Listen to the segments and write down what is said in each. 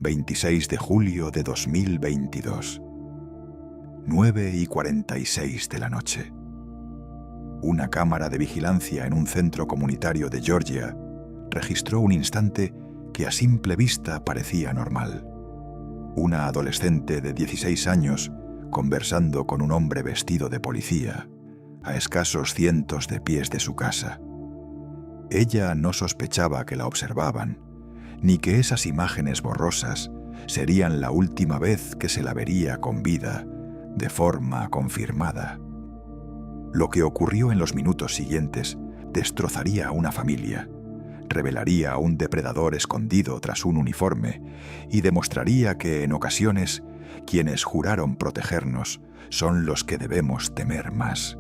26 de julio de 2022. 9:46 de la noche. Una cámara de vigilancia en un centro comunitario de Georgia registró un instante que a simple vista parecía normal. Una adolescente de 16 años conversando con un hombre vestido de policía a escasos cientos de pies de su casa. Ella no sospechaba que la observaban, ni que esas imágenes borrosas serían la última vez que se la vería con vida, de forma confirmada. Lo que ocurrió en los minutos siguientes destrozaría a una familia, revelaría a un depredador escondido tras un uniforme y demostraría que, en ocasiones, quienes juraron protegernos son los que debemos temer más.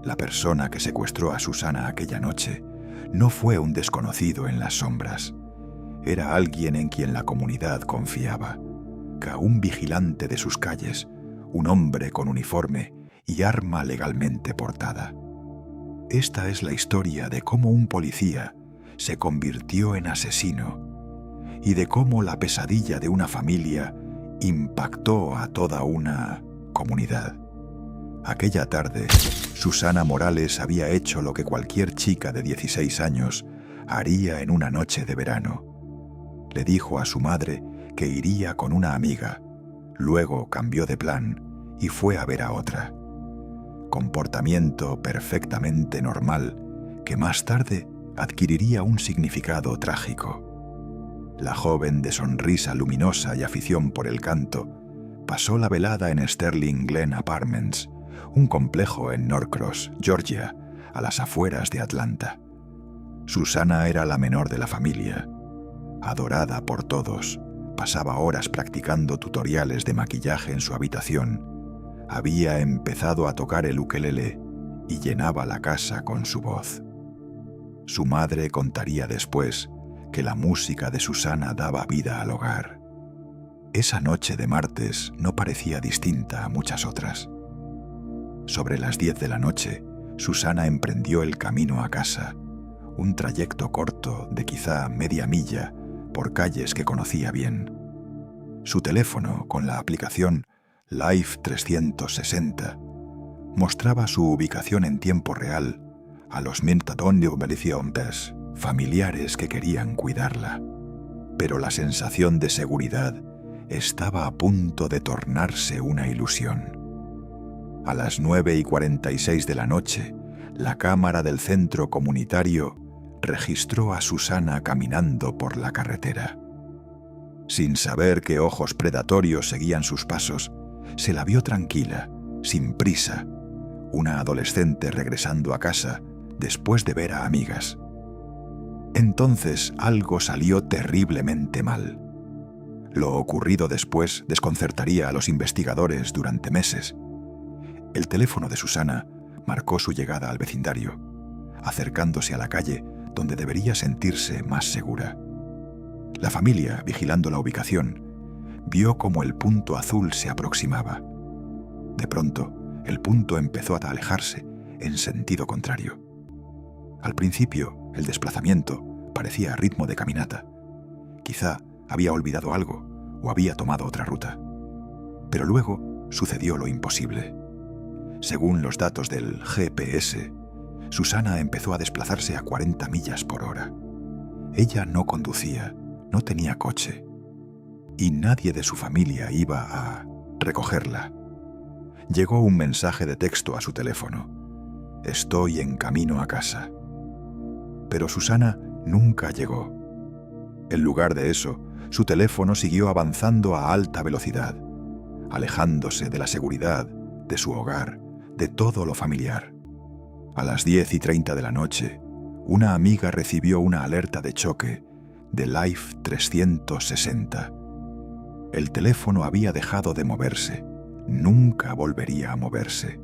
La persona que secuestró a Susana aquella noche no fue un desconocido en las sombras. Era alguien en quien la comunidad confiaba, un vigilante de sus calles, un hombre con uniforme y arma legalmente portada. Esta es la historia de cómo un policía se convirtió en asesino y de cómo la pesadilla de una familia impactó a toda una comunidad. Aquella tarde, Susana Morales había hecho lo que cualquier chica de 16 años haría en una noche de verano. Le dijo a su madre que iría con una amiga, luego cambió de plan y fue a ver a otra. Comportamiento perfectamente normal que más tarde adquiriría un significado trágico. La joven de sonrisa luminosa y afición por el canto pasó la velada en Sterling Glen Apartments, un complejo en Norcross, Georgia, a las afueras de Atlanta. Susana era la menor de la familia. Adorada por todos, pasaba horas practicando tutoriales de maquillaje en su habitación. Había empezado a tocar el ukelele y llenaba la casa con su voz. Su madre contaría después que la música de Susana daba vida al hogar. Esa noche de martes no parecía distinta a muchas otras. Sobre las 10 de la noche, Susana emprendió el camino a casa, un trayecto corto de quizá media milla por calles que conocía bien. Su teléfono, con la aplicación Life 360, mostraba su ubicación en tiempo real a los mintatondiobelicionpes, familiares que querían cuidarla. Pero la sensación de seguridad estaba a punto de tornarse una ilusión. A las 9:46 de la noche, la cámara del centro comunitario registró a Susana caminando por la carretera. Sin saber qué ojos predatorios seguían sus pasos, se la vio tranquila, sin prisa, una adolescente regresando a casa después de ver a amigas. Entonces algo salió terriblemente mal. Lo ocurrido después desconcertaría a los investigadores durante meses. El teléfono de Susana marcó su llegada al vecindario, acercándose a la calle donde debería sentirse más segura. La familia, vigilando la ubicación, vio cómo el punto azul se aproximaba. De pronto, el punto empezó a alejarse en sentido contrario. Al principio, el desplazamiento parecía a ritmo de caminata. Quizá había olvidado algo o había tomado otra ruta. Pero luego sucedió lo imposible. Según los datos del GPS, Susana empezó a desplazarse a 40 millas por hora. Ella no conducía, no tenía coche, y nadie de su familia iba a recogerla. Llegó un mensaje de texto a su teléfono: «Estoy en camino a casa». Pero Susana nunca llegó. En lugar de eso, su teléfono siguió avanzando a alta velocidad, alejándose de la seguridad, de su hogar, de todo lo familiar. A las 10:30 de la noche, una amiga recibió una alerta de choque de Life 360. El teléfono había dejado de moverse, nunca volvería a moverse.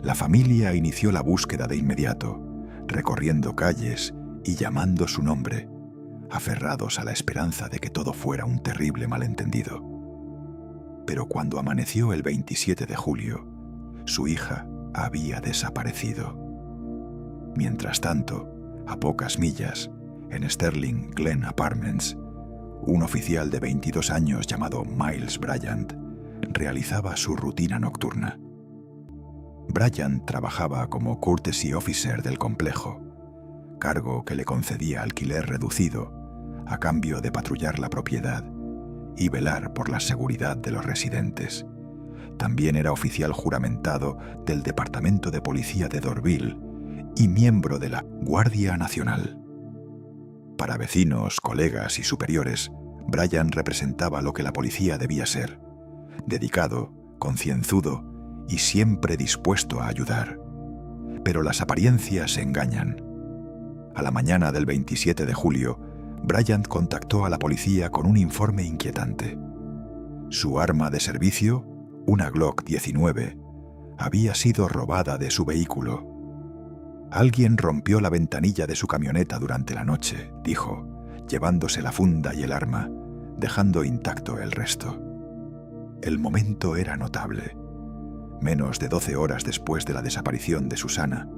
La familia inició la búsqueda de inmediato, recorriendo calles y llamando su nombre, aferrados a la esperanza de que todo fuera un terrible malentendido. Pero cuando amaneció el 27 de julio, su hija había desaparecido. Mientras tanto, a pocas millas, en Sterling Glen Apartments, Un oficial de 22 años llamado Miles Bryant realizaba su rutina nocturna. Bryant trabajaba como courtesy officer del complejo, cargo que le concedía alquiler reducido a cambio de patrullar la propiedad y velar por la seguridad de los residentes. También era oficial juramentado del Departamento de Policía de Dorville y miembro de la Guardia Nacional. Para vecinos, colegas y superiores, Bryant representaba lo que la policía debía ser: dedicado, concienzudo y siempre dispuesto a ayudar. Pero las apariencias engañan. A la mañana del 27 de julio, Bryant contactó a la policía con un informe inquietante. Su arma de servicio, una Glock 19, había sido robada de su vehículo. Alguien rompió la ventanilla de su camioneta durante la noche, dijo, llevándose la funda y el arma, dejando intacto el resto. El momento era notable. Menos de 12 horas después de la desaparición de Susana,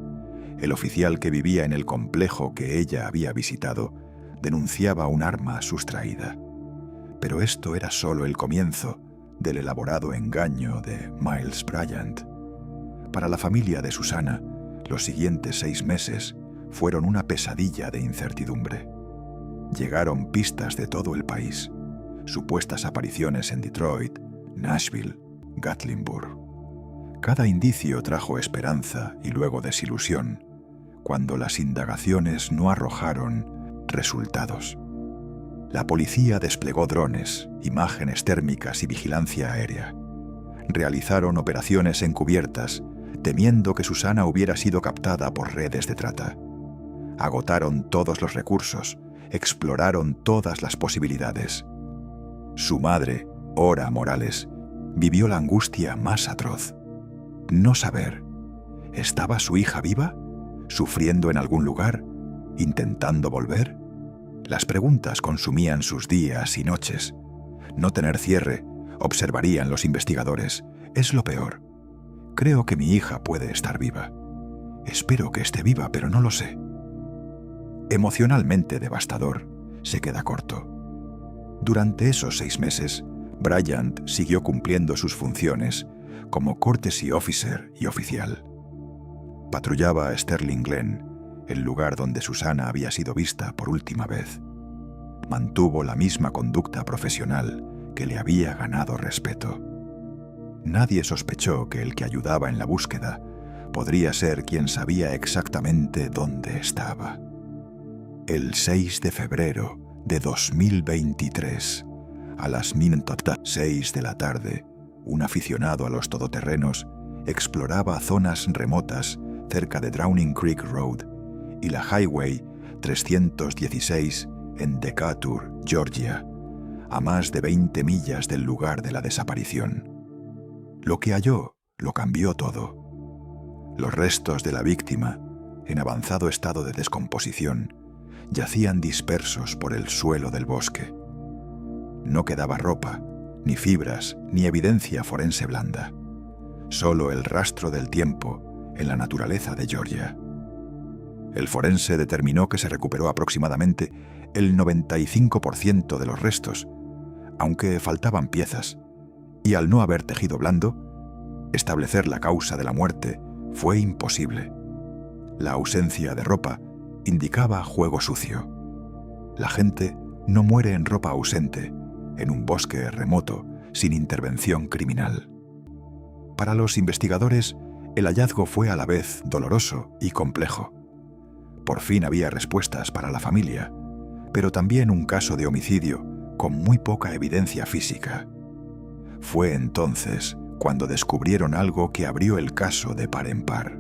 el oficial que vivía en el complejo que ella había visitado denunciaba un arma sustraída. Pero esto era solo el comienzo del elaborado engaño de Miles Bryant. Para la familia de Susana, los siguientes 6 meses fueron una pesadilla de incertidumbre. Llegaron pistas de todo el país, supuestas apariciones en Detroit, Nashville, Gatlinburg. Cada indicio trajo esperanza y luego desilusión, cuando las indagaciones no arrojaron resultados. La policía desplegó drones, imágenes térmicas y vigilancia aérea. Realizaron operaciones encubiertas, temiendo que Susana hubiera sido captada por redes de trata. Agotaron todos los recursos, exploraron todas las posibilidades. Su madre, Ora Morales, vivió la angustia más atroz. No saber, ¿estaba su hija viva? ¿Sufriendo en algún lugar? ¿Intentando volver? Las preguntas consumían sus días y noches. No tener cierre, observarían los investigadores. Es lo peor. Creo que mi hija puede estar viva. Espero que esté viva, pero no lo sé. Emocionalmente devastador, se queda corto. Durante esos 6 meses, Bryant siguió cumpliendo sus funciones como courtesy officer y oficial. Patrullaba a Sterling Glen, el lugar donde Susana había sido vista por última vez. Mantuvo la misma conducta profesional que le había ganado respeto. Nadie sospechó que el que ayudaba en la búsqueda podría ser quien sabía exactamente dónde estaba. El 6 de febrero de 2023, a las 6 de la tarde, un aficionado a los todoterrenos exploraba zonas remotas cerca de Drowning Creek Road y la Highway 316 en Decatur, Georgia, a más de 20 millas del lugar de la desaparición. Lo que halló lo cambió todo. Los restos de la víctima, en avanzado estado de descomposición, yacían dispersos por el suelo del bosque. No quedaba ropa, ni fibras, ni evidencia forense blanda. Solo el rastro del tiempo en la naturaleza de Georgia. El forense determinó que se recuperó aproximadamente el 95% de los restos, aunque faltaban piezas, y al no haber tejido blando, establecer la causa de la muerte fue imposible. La ausencia de ropa indicaba juego sucio. La gente no muere en ropa ausente, en un bosque remoto, sin intervención criminal. Para los investigadores, el hallazgo fue a la vez doloroso y complejo. Por fin había respuestas para la familia, pero también un caso de homicidio con muy poca evidencia física. Fue entonces cuando descubrieron algo que abrió el caso de par en par.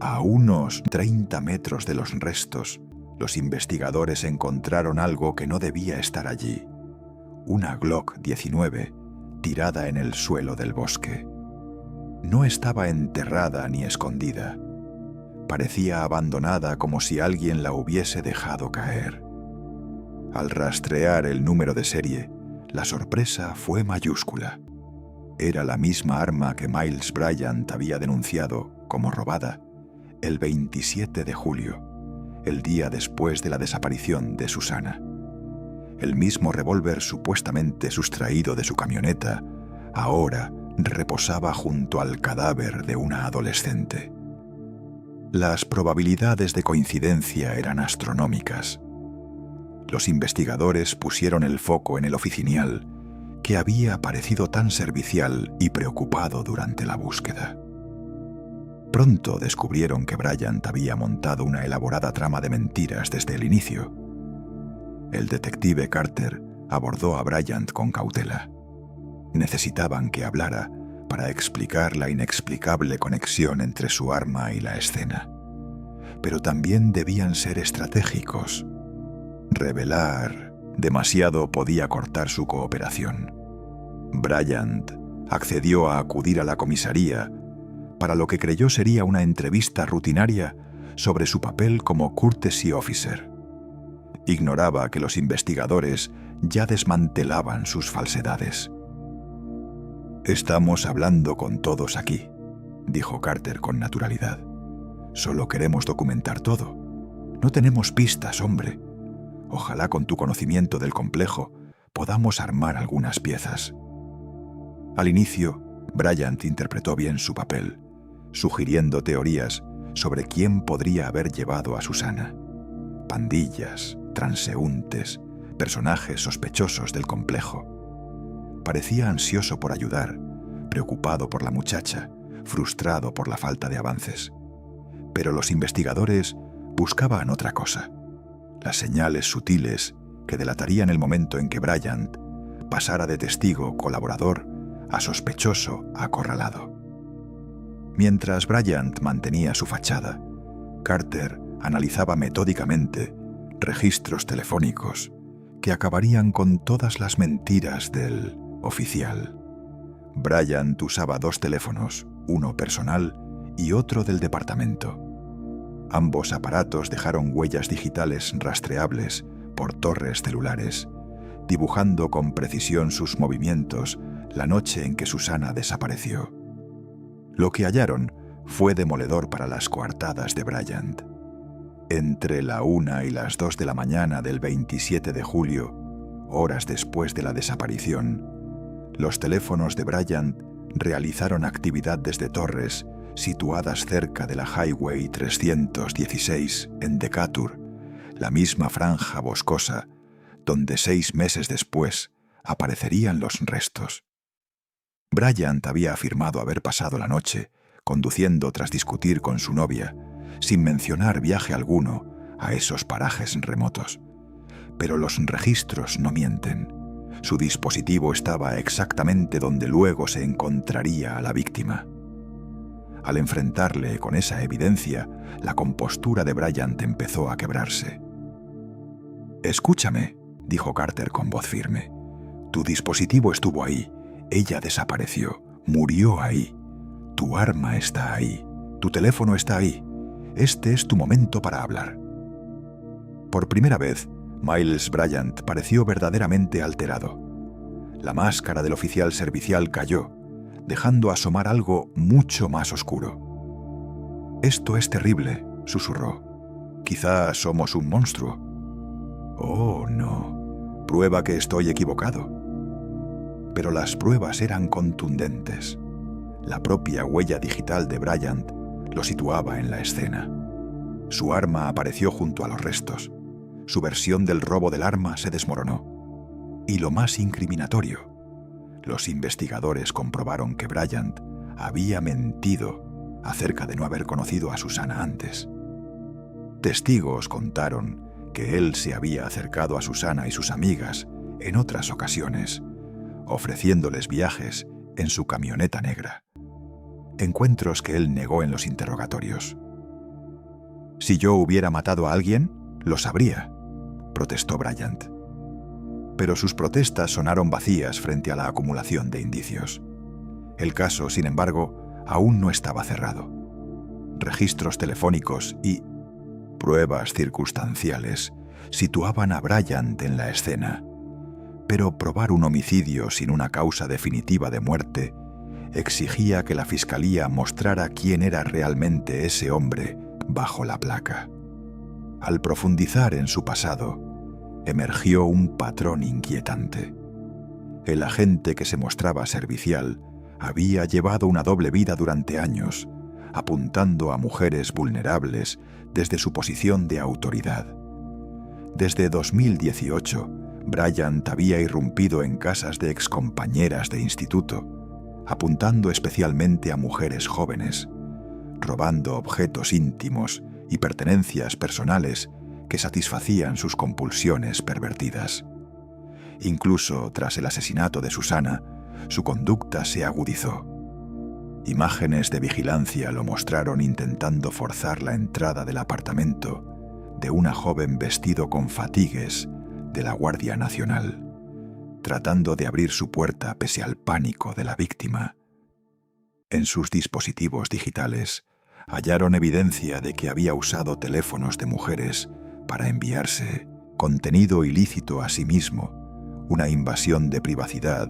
A unos 30 metros de los restos, los investigadores encontraron algo que no debía estar allí: una Glock 19 tirada en el suelo del bosque. No estaba enterrada ni escondida. Parecía abandonada, como si alguien la hubiese dejado caer. Al rastrear el número de serie, la sorpresa fue mayúscula. Era la misma arma que Miles Bryant había denunciado como robada el 27 de julio, el día después de la desaparición de Susana. el mismo revólver supuestamente sustraído de su camioneta ahora reposaba junto al cadáver de una adolescente. Las probabilidades de coincidencia eran astronómicas. Los investigadores pusieron el foco en el oficinial, que había parecido tan servicial y preocupado durante la búsqueda. Pronto descubrieron que Bryant había montado una elaborada trama de mentiras desde el inicio. El detective Carter abordó a Bryant con cautela. Necesitaban que hablara para explicar la inexplicable conexión entre su arma y la escena. Pero también debían ser estratégicos. Revelar demasiado podía cortar su cooperación. Bryant accedió a acudir a la comisaría para lo que creyó sería una entrevista rutinaria sobre su papel como courtesy officer. Ignoraba que los investigadores ya desmantelaban sus falsedades. «Estamos hablando con todos aquí», dijo Carter con naturalidad. «Solo queremos documentar todo. No tenemos pistas, hombre. Ojalá con tu conocimiento del complejo podamos armar algunas piezas». Al inicio, Bryant interpretó bien su papel, sugiriendo teorías sobre quién podría haber llevado a Susana. Pandillas, transeúntes, personajes sospechosos del complejo. Parecía ansioso por ayudar, preocupado por la muchacha, frustrado por la falta de avances. Pero los investigadores buscaban otra cosa, las señales sutiles que delatarían el momento en que Bryant pasara de testigo colaborador a sospechoso acorralado. Mientras Bryant mantenía su fachada, Carter analizaba metódicamente registros telefónicos que acabarían con todas las mentiras del oficial. Bryant usaba 2 teléfonos, uno personal y otro del departamento. Ambos aparatos dejaron huellas digitales rastreables por torres celulares, dibujando con precisión sus movimientos la noche en que Susana desapareció. Lo que hallaron fue demoledor para las coartadas de Bryant. Entre la 1 y las 2 de la mañana del 27 de julio, horas después de la desaparición, los teléfonos de Bryant realizaron actividad desde torres situadas cerca de la Highway 316 en Decatur, la misma franja boscosa donde 6 meses después aparecerían los restos. Bryant había afirmado haber pasado la noche conduciendo tras discutir con su novia, sin mencionar viaje alguno a esos parajes remotos. Pero los registros no mienten. Su dispositivo estaba exactamente donde luego se encontraría a la víctima. Al enfrentarle con esa evidencia, la compostura de Bryant empezó a quebrarse. «Escúchame», dijo Carter con voz firme. «Tu dispositivo estuvo ahí. Ella desapareció. Murió ahí. Tu arma está ahí. Tu teléfono está ahí. Este es tu momento para hablar». Por primera vez, Miles Bryant pareció verdaderamente alterado. La máscara del oficial servicial cayó, dejando asomar algo mucho más oscuro. «Esto es terrible», susurró. «Quizá somos un monstruo». «Oh, no. Prueba que estoy equivocado». Pero las pruebas eran contundentes. La propia huella digital de Bryant lo situaba en la escena. Su arma apareció junto a los restos. Su versión del robo del arma se desmoronó. Y lo más incriminatorio, los investigadores comprobaron que Bryant había mentido acerca de no haber conocido a Susana antes. Testigos contaron que él se había acercado a Susana y sus amigas en otras ocasiones, ofreciéndoles viajes en su camioneta negra. Encuentros que él negó en los interrogatorios. «Si yo hubiera matado a alguien, lo sabría», protestó Bryant. Pero sus protestas sonaron vacías frente a la acumulación de indicios. El caso, sin embargo, aún no estaba cerrado. Registros telefónicos y pruebas circunstanciales situaban a Bryant en la escena, pero probar un homicidio sin una causa definitiva de muerte exigía que la fiscalía mostrara quién era realmente ese hombre bajo la placa. Al profundizar en su pasado, emergió un patrón inquietante. El agente que se mostraba servicial había llevado una doble vida durante años, apuntando a mujeres vulnerables desde su posición de autoridad. Desde 2018, Bryant había irrumpido en casas de excompañeras de instituto, apuntando especialmente a mujeres jóvenes, robando objetos íntimos y pertenencias personales que satisfacían sus compulsiones pervertidas. Incluso tras el asesinato de Susana, su conducta se agudizó. Imágenes de vigilancia lo mostraron intentando forzar la entrada del apartamento de una joven vestido con fatigues de la Guardia Nacional, tratando de abrir su puerta pese al pánico de la víctima. En sus dispositivos digitales hallaron evidencia de que había usado teléfonos de mujeres para enviarse contenido ilícito a sí mismo, una invasión de privacidad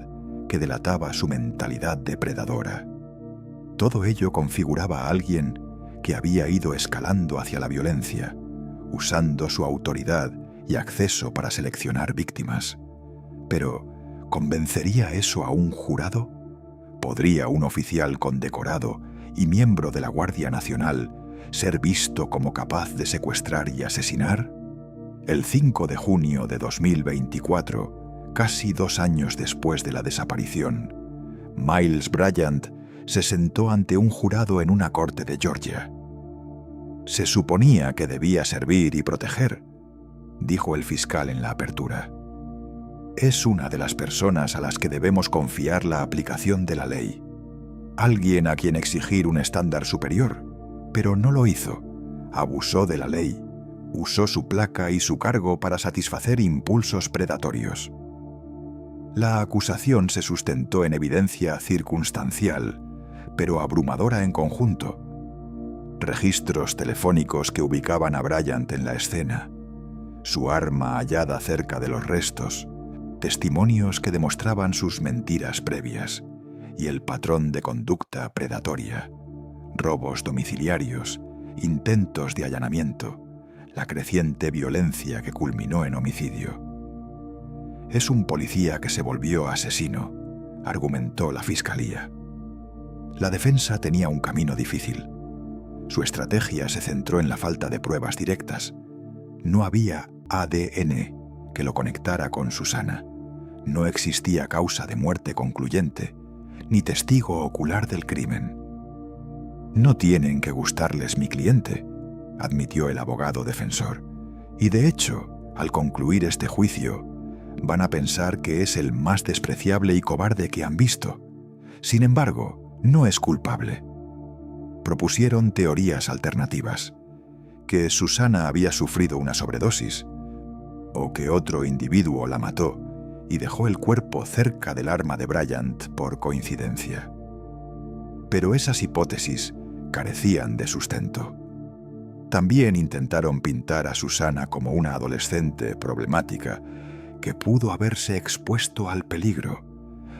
que delataba su mentalidad depredadora. Todo ello configuraba a alguien que había ido escalando hacia la violencia, usando su autoridad y acceso para seleccionar víctimas. Pero, ¿convencería eso a un jurado? ¿Podría un oficial condecorado y miembro de la Guardia Nacional ser visto como capaz de secuestrar y asesinar? El 5 de junio de 2024, casi 2 años después de la desaparición, Miles Bryant se sentó ante un jurado en una corte de Georgia. Se suponía que debía servir y proteger, dijo el fiscal en la apertura. Es una de las personas a las que debemos confiar la aplicación de la ley. Alguien a quien exigir un estándar superior, pero no lo hizo. Abusó de la ley, usó su placa y su cargo para satisfacer impulsos predatorios. La acusación se sustentó en evidencia circunstancial, pero abrumadora en conjunto. Registros telefónicos que ubicaban a Bryant en la escena, su arma hallada cerca de los restos, testimonios que demostraban sus mentiras previas y el patrón de conducta predatoria, robos domiciliarios, intentos de allanamiento, la creciente violencia que culminó en homicidio. Es un policía que se volvió asesino, argumentó la fiscalía. La defensa tenía un camino difícil. Su estrategia se centró en la falta de pruebas directas. No había ADN que lo conectara con Susana. No existía causa de muerte concluyente, ni testigo ocular del crimen. No tienen que gustarles mi cliente, admitió el abogado defensor. Y de hecho, al concluir este juicio, van a pensar que es el más despreciable y cobarde que han visto. Sin embargo, no es culpable. Propusieron teorías alternativas, que Susana había sufrido una sobredosis, o que otro individuo la mató y dejó el cuerpo cerca del arma de Bryant por coincidencia. Pero esas hipótesis carecían de sustento. También intentaron pintar a Susana como una adolescente problemática que pudo haberse expuesto al peligro,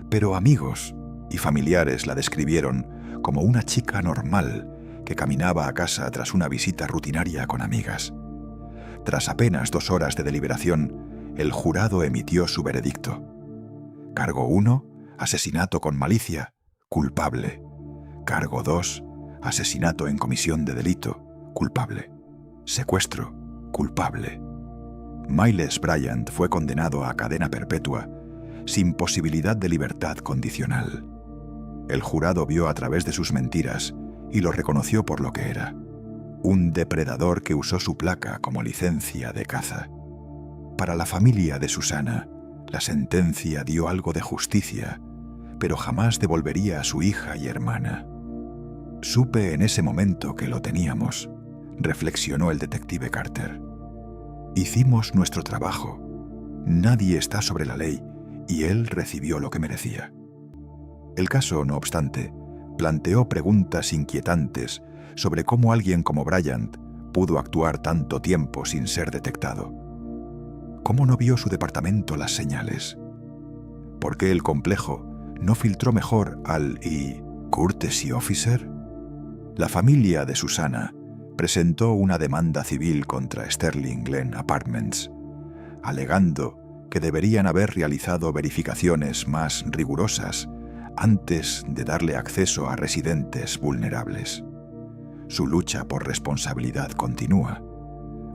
pero amigos y familiares la describieron como una chica normal que caminaba a casa tras una visita rutinaria con amigas. Tras apenas 2 horas de deliberación, el jurado emitió su veredicto. Cargo 1, asesinato con malicia, culpable. Cargo 2, asesinato en comisión de delito, culpable. Secuestro, culpable. Miles Bryant fue condenado a cadena perpetua, sin posibilidad de libertad condicional. El jurado vio a través de sus mentiras y lo reconoció por lo que era: un depredador que usó su placa como licencia de caza. Para la familia de Susana, la sentencia dio algo de justicia, pero jamás devolvería a su hija y hermana. Supe en ese momento que lo teníamos, reflexionó el detective Carter. Hicimos nuestro trabajo. Nadie está sobre la ley y él recibió lo que merecía. El caso, no obstante, planteó preguntas inquietantes sobre cómo alguien como Bryant pudo actuar tanto tiempo sin ser detectado. ¿Cómo no vio su departamento las señales? ¿Por qué el complejo no filtró mejor al courtesy officer? La familia de Susana presentó una demanda civil contra Sterling Glen Apartments, alegando que deberían haber realizado verificaciones más rigurosas antes de darle acceso a residentes vulnerables. Su lucha por responsabilidad continúa,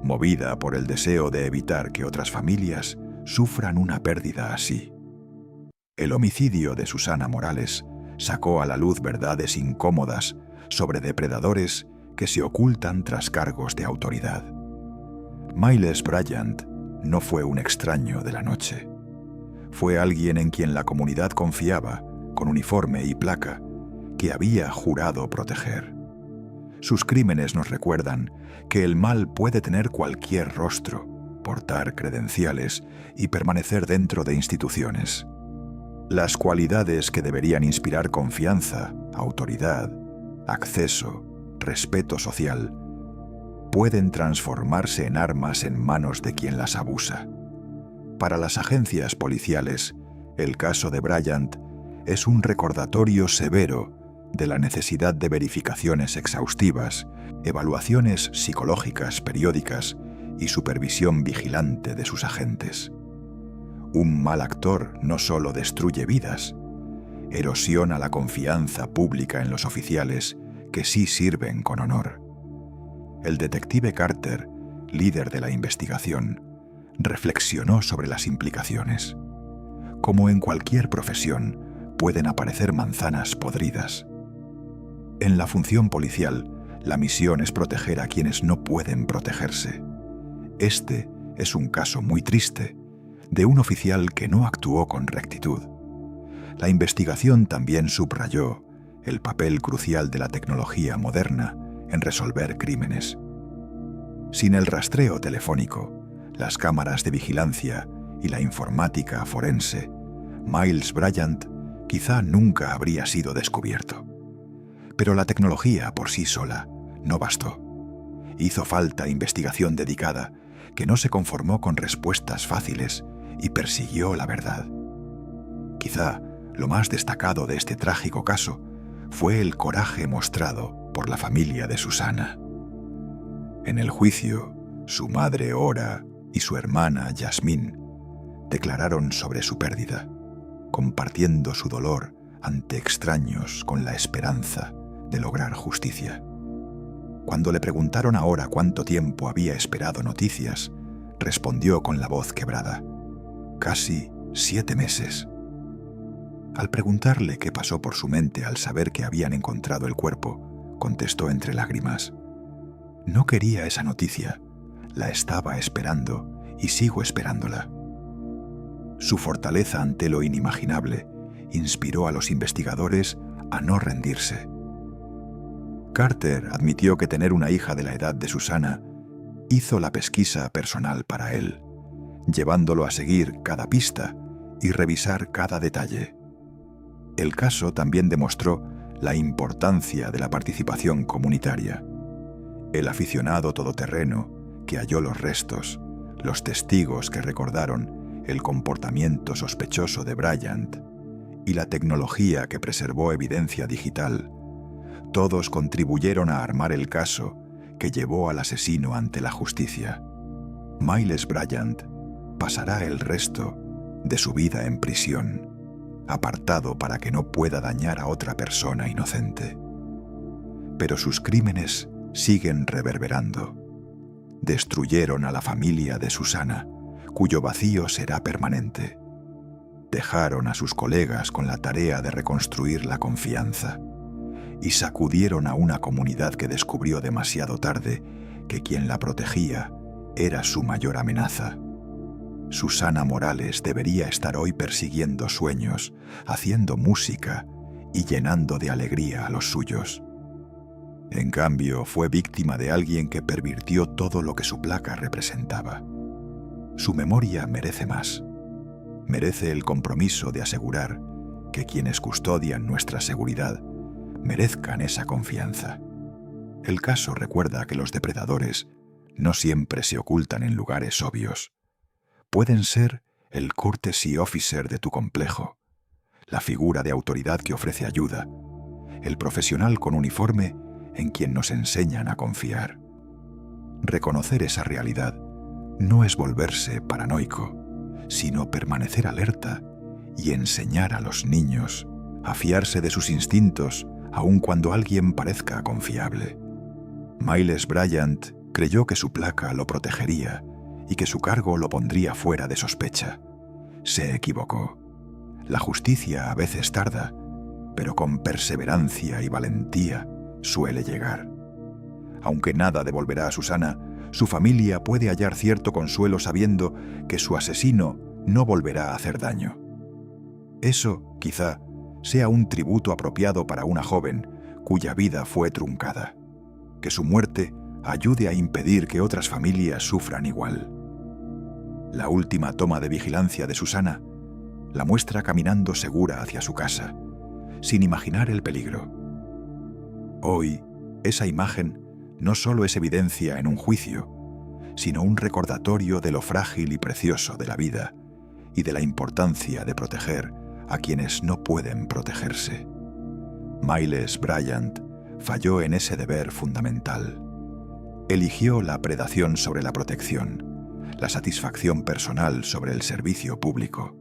movida por el deseo de evitar que otras familias sufran una pérdida así. El homicidio de Susana Morales sacó a la luz verdades incómodas sobre depredadores que se ocultan tras cargos de autoridad. Miles Bryant no fue un extraño de la noche. Fue alguien en quien la comunidad confiaba, con uniforme y placa, que había jurado proteger. Sus crímenes nos recuerdan que el mal puede tener cualquier rostro, portar credenciales y permanecer dentro de instituciones. Las cualidades que deberían inspirar confianza, autoridad, acceso, respeto social, pueden transformarse en armas en manos de quien las abusa. Para las agencias policiales, el caso de Bryant es un recordatorio severo de la necesidad de verificaciones exhaustivas, evaluaciones psicológicas periódicas y supervisión vigilante de sus agentes. Un mal actor no solo destruye vidas, erosiona la confianza pública en los oficiales que sí sirven con honor. El detective Carter, líder de la investigación, reflexionó sobre las implicaciones. Como en cualquier profesión, pueden aparecer manzanas podridas. En la función policial, la misión es proteger a quienes no pueden protegerse. Este es un caso muy triste de un oficial que no actuó con rectitud. La investigación también subrayó el papel crucial de la tecnología moderna en resolver crímenes. Sin el rastreo telefónico, las cámaras de vigilancia y la informática forense, Miles Bryant quizá nunca habría sido descubierto. Pero la tecnología por sí sola no bastó. Hizo falta investigación dedicada que no se conformó con respuestas fáciles y persiguió la verdad. Quizá lo más destacado de este trágico caso fue el coraje mostrado por la familia de Susana. En el juicio, su madre Ora y su hermana Yasmín declararon sobre su pérdida, compartiendo su dolor ante extraños con la esperanza de lograr justicia. Cuando le preguntaron a Ora cuánto tiempo había esperado noticias, respondió con la voz quebrada: casi 7 meses. Al preguntarle qué pasó por su mente al saber que habían encontrado el cuerpo, contestó entre lágrimas: no quería esa noticia, la estaba esperando y sigo esperándola. Su fortaleza ante lo inimaginable inspiró a los investigadores a no rendirse. Carter admitió que tener una hija de la edad de Susana hizo la pesquisa personal para él, llevándolo a seguir cada pista y revisar cada detalle. El caso también demostró la importancia de la participación comunitaria. El aficionado todoterreno que halló los restos, los testigos que recordaron el comportamiento sospechoso de Bryant y la tecnología que preservó evidencia digital, todos contribuyeron a armar el caso que llevó al asesino ante la justicia. Miles Bryant pasará el resto de su vida en prisión, apartado para que no pueda dañar a otra persona inocente. Pero sus crímenes siguen reverberando. Destruyeron a la familia de Susana, cuyo vacío será permanente. Dejaron a sus colegas con la tarea de reconstruir la confianza y sacudieron a una comunidad que descubrió demasiado tarde que quien la protegía era su mayor amenaza. Susana Morales debería estar hoy persiguiendo sueños, haciendo música y llenando de alegría a los suyos. En cambio, fue víctima de alguien que pervirtió todo lo que su placa representaba. Su memoria merece más. Merece el compromiso de asegurar que quienes custodian nuestra seguridad merezcan esa confianza. El caso recuerda que los depredadores no siempre se ocultan en lugares obvios. Pueden ser el courtesy officer de tu complejo, la figura de autoridad que ofrece ayuda, el profesional con uniforme en quien nos enseñan a confiar. Reconocer esa realidad no es volverse paranoico, sino permanecer alerta y enseñar a los niños a fiarse de sus instintos aun cuando alguien parezca confiable. Miles Bryant creyó que su placa lo protegería y que su cargo lo pondría fuera de sospecha. Se equivocó. La justicia a veces tarda, pero con perseverancia y valentía suele llegar. Aunque nada devolverá a Susana, su familia puede hallar cierto consuelo sabiendo que su asesino no volverá a hacer daño. Eso, quizá, sea un tributo apropiado para una joven cuya vida fue truncada. Que su muerte ayude a impedir que otras familias sufran igual. La última toma de vigilancia de Susana la muestra caminando segura hacia su casa, sin imaginar el peligro. Hoy, esa imagen no solo es evidencia en un juicio, sino un recordatorio de lo frágil y precioso de la vida y de la importancia de proteger a quienes no pueden protegerse. Miles Bryant falló en ese deber fundamental. Eligió la predación sobre la protección, la satisfacción personal sobre el servicio público.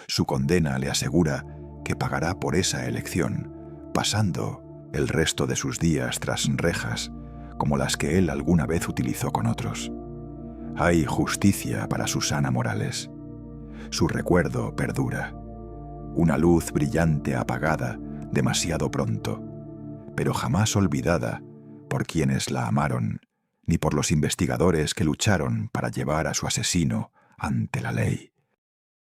Su condena le asegura que pagará por esa elección, pasando el resto de sus días tras rejas, como las que él alguna vez utilizó con otros. Hay justicia para Susana Morales. Su recuerdo perdura. Una luz brillante apagada demasiado pronto, pero jamás olvidada por quienes la amaron, ni por los investigadores que lucharon para llevar a su asesino ante la ley.